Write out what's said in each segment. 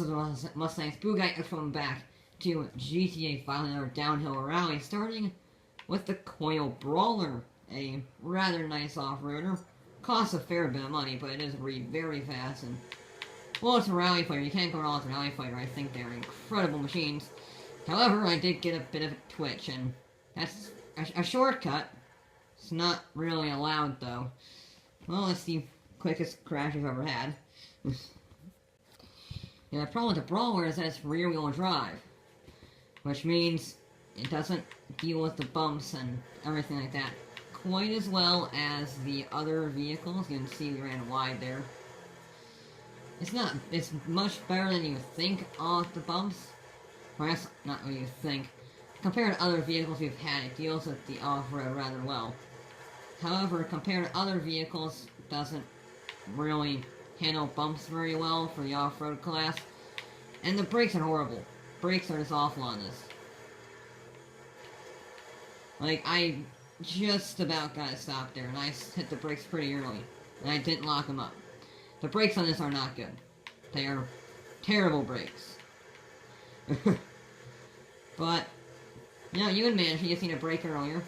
what's the Mustangs? Bugatti from back to GTA 5, another downhill rally, starting with the Coil Brawler, a rather nice off-roader. Costs a fair bit of money, but it is very fast, and well, it's a rally fighter. You can't go wrong with a rally fighter. I think they're incredible machines. However, I did get a bit of a twitch, and that's a shortcut. It's not really allowed, though. Well, it's the quickest crash I've ever had. Yeah, the problem with the Brawler is that it's rear-wheel drive, which means it doesn't deal with the bumps and everything like that quite as well as the other vehicles. You can see we ran wide there. It's much better than you think off the bumps. Or that's not what you think. Compared to other vehicles we've had, it deals with the off-road rather well. However, compared to other vehicles, it doesn't really handle bumps very well for the off-road class. And the brakes are horrible. Brakes are just awful on this. Like, I just about got it stopped there, and I hit the brakes pretty early. And I didn't lock them up. The brakes on this are not good. They are terrible brakes. But, you know, you would manage. You just need a brake earlier.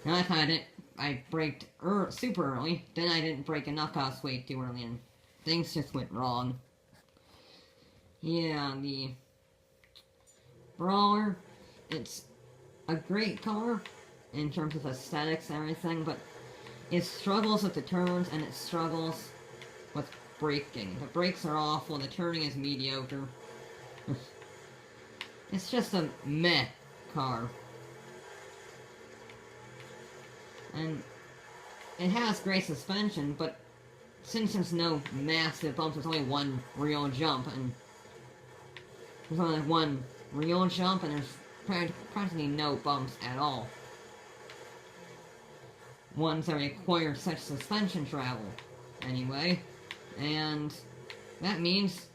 Now I braked super early. Then I didn't brake enough because I was way too early, and things just went wrong. Yeah, the Brawler, it's a great car in terms of aesthetics and everything, but it struggles with the turns, and it struggles with braking. The brakes are awful, the turning is mediocre. It's just a meh car. And it has great suspension, but since there's no massive bumps, there's only one real jump, and there's only one real jump, and there's practically no bumps at all. Ones that require such suspension travel, anyway. And that means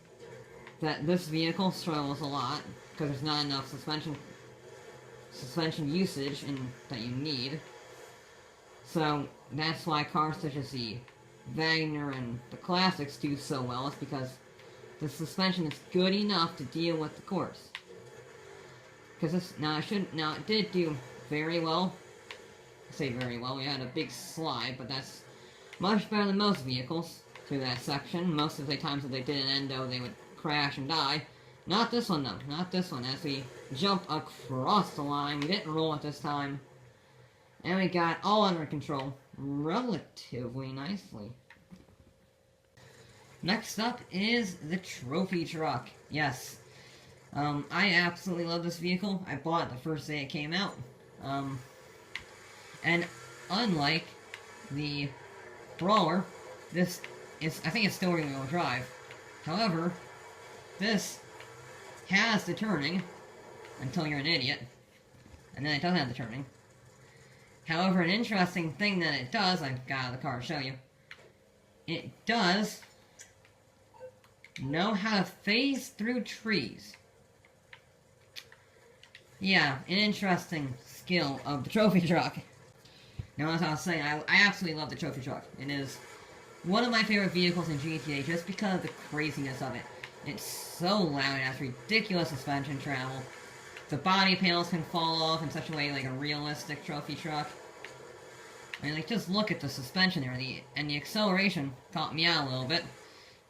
that this vehicle struggles a lot, because there's not enough suspension usage that you need. So, that's why cars such as the Wagner and the Classics do so well, is because the suspension is good enough to deal with the course. Because this, now it did do very well. I say very well, we had a big slide, but that's much better than most vehicles through that section. Most of the times that they did an endo, they would crash and die. Not this one, though. Not this one. As we jump across the line, we didn't roll it this time. And we got all under control relatively nicely. Next up is the trophy truck. Yes. I absolutely love this vehicle. I bought it the first day it came out. And unlike the Brawler, this is, I think it's still rear-wheel drive. However, this has the turning, until you're an idiot, and then it doesn't have the turning. However, an interesting thing that it does, I've got out of the car to show you, it does know how to phase through trees. Yeah, an interesting skill of the trophy truck. Now, as I was saying, I absolutely love the trophy truck. It is one of my favorite vehicles in GTA just because of the craziness of it. It's so loud, it has ridiculous suspension travel. The body panels can fall off in such a way like a realistic trophy truck. I mean, like, just look at the suspension there, and the acceleration caught me out a little bit.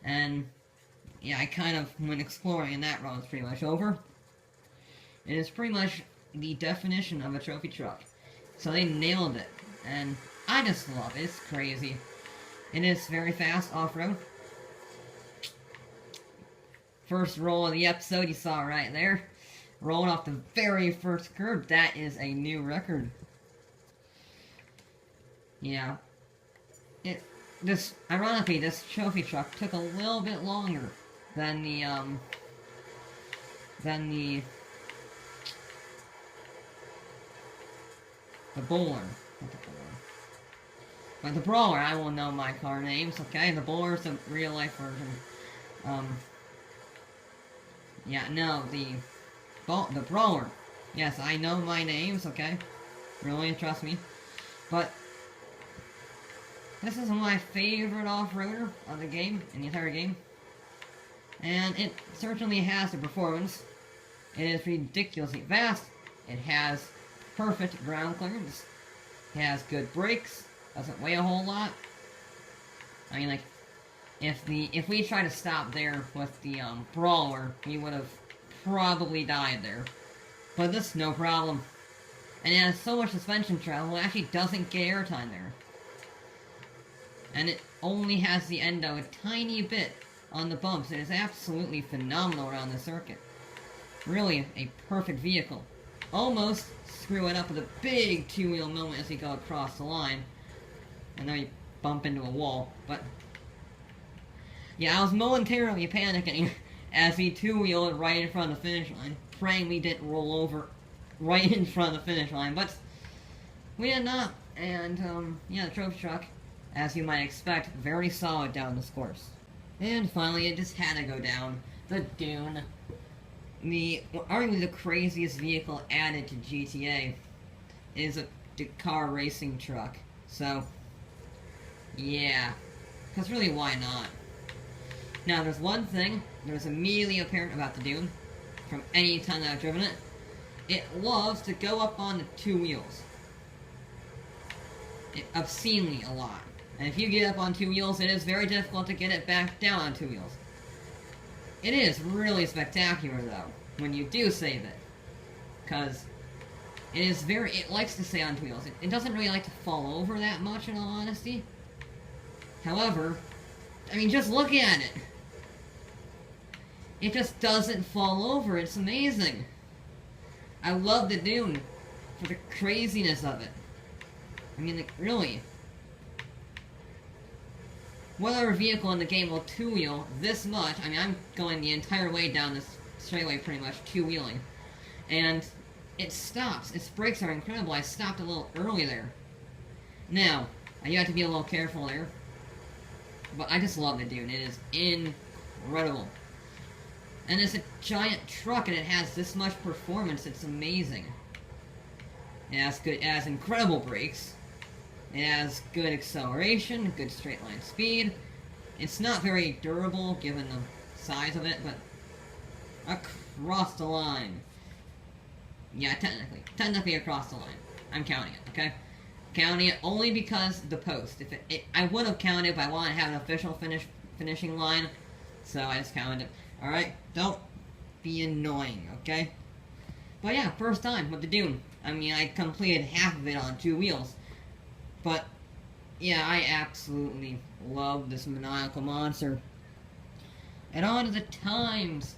And, yeah, I kind of went exploring, and that road's pretty much over. It is pretty much the definition of a trophy truck. So they nailed it, and I just love it. It's crazy. It is very fast off-road. First roll of the episode you saw right there. Rolling off the very first curb. That is a new record. Yeah. Ironically, this trophy truck took a little bit longer than the Bowler. Not the Bowler. But the Brawler, I will know my car names, okay? The Bowler is the real-life version. Yeah, no, the Brawler. Yes, I know my names, okay? Really, trust me. But this is my favorite off-roader of the game, in the entire game. And it certainly has the performance. It is ridiculously fast. It has perfect ground clearance. It has good brakes. Doesn't weigh a whole lot. I mean, like, if we tried to stop there with the brawler, we would have probably died there. But this, no problem. And it has so much suspension travel, it actually doesn't get airtime there. And it only has the endo a tiny bit on the bumps. It is absolutely phenomenal around the circuit. Really a perfect vehicle. Almost screw it up with a big two-wheel moment as we go across the line. And then we bump into a wall, but... yeah, I was momentarily panicking as we two-wheeled right in front of the finish line, praying we didn't roll over right in front of the finish line, but we did not. And, yeah, the trophy truck, as you might expect, very solid down this course. And finally, it just had to go down. The Dune. Arguably the craziest vehicle added to GTA is a car racing truck. So, yeah. Because really, why not? Now, there's one thing that was immediately apparent about the Dune, from any time that I've driven it. It loves to go up on the two wheels. Obscenely a lot. And if you get up on two wheels, it is very difficult to get it back down on two wheels. It is really spectacular, though, when you do save it. Because it likes to stay on two wheels. It doesn't really like to fall over that much, in all honesty. However, I mean, just look at it. It just doesn't fall over. It's amazing. I love the Dune for the craziness of it. I mean, like, really. What other vehicle in the game will two-wheel this much? I mean, I'm going the entire way down this straightaway pretty much, two-wheeling. And it stops. Its brakes are incredible. I stopped a little early there. Now, you have to be a little careful there. But I just love the Dune. It is incredible. And it's a giant truck and it has this much performance. It's amazing. It has incredible brakes. It has good acceleration, good straight line speed. It's not very durable given the size of it, but across the line. Yeah, technically across the line. I'm counting it, okay? Counting it only because the post. I would have counted, but I want to have an official finishing line, so I just counted it. Alright, don't be annoying, okay? But yeah, first time with the Dune. I mean, I completed half of it on two wheels. But, yeah, I absolutely love this maniacal monster. And on to the times.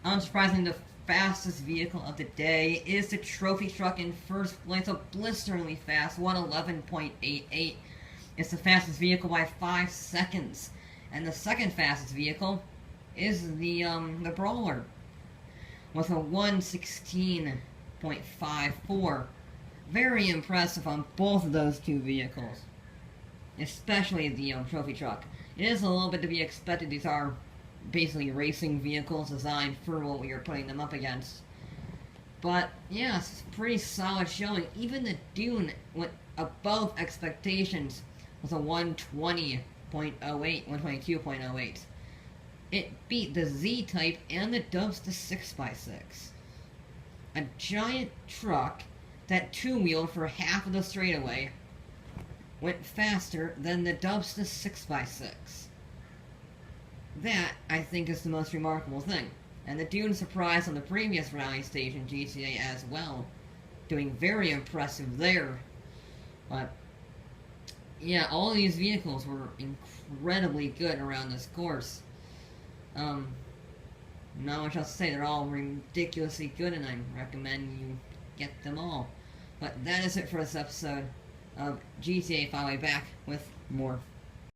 Unsurprisingly, the fastest vehicle of the day is the trophy truck in first place, a blisteringly fast 111.88. It's the fastest vehicle by 5 seconds. And the second fastest vehicle is the brawler with a 116.54. Very impressive on both of those two vehicles, especially the trophy truck. It is a little bit to be expected. These are basically racing vehicles designed for what we are putting them up against. But yeah, it's a pretty solid showing. Even the Dune went above expectations with a 120.08, 122.08. It beat the Z-Type and the Dubsta 6x6. A giant truck that two-wheeled for half of the straightaway went faster than the Dubsta 6x6. That, I think, is the most remarkable thing. And the Dune surprised on the previous rally stage in GTA as well, doing very impressive there. But, yeah, all these vehicles were incredibly good around this course. Not much else to say. They're all ridiculously good, and I recommend you get them all. But that is it for this episode of GTA 5. I'll be back with more.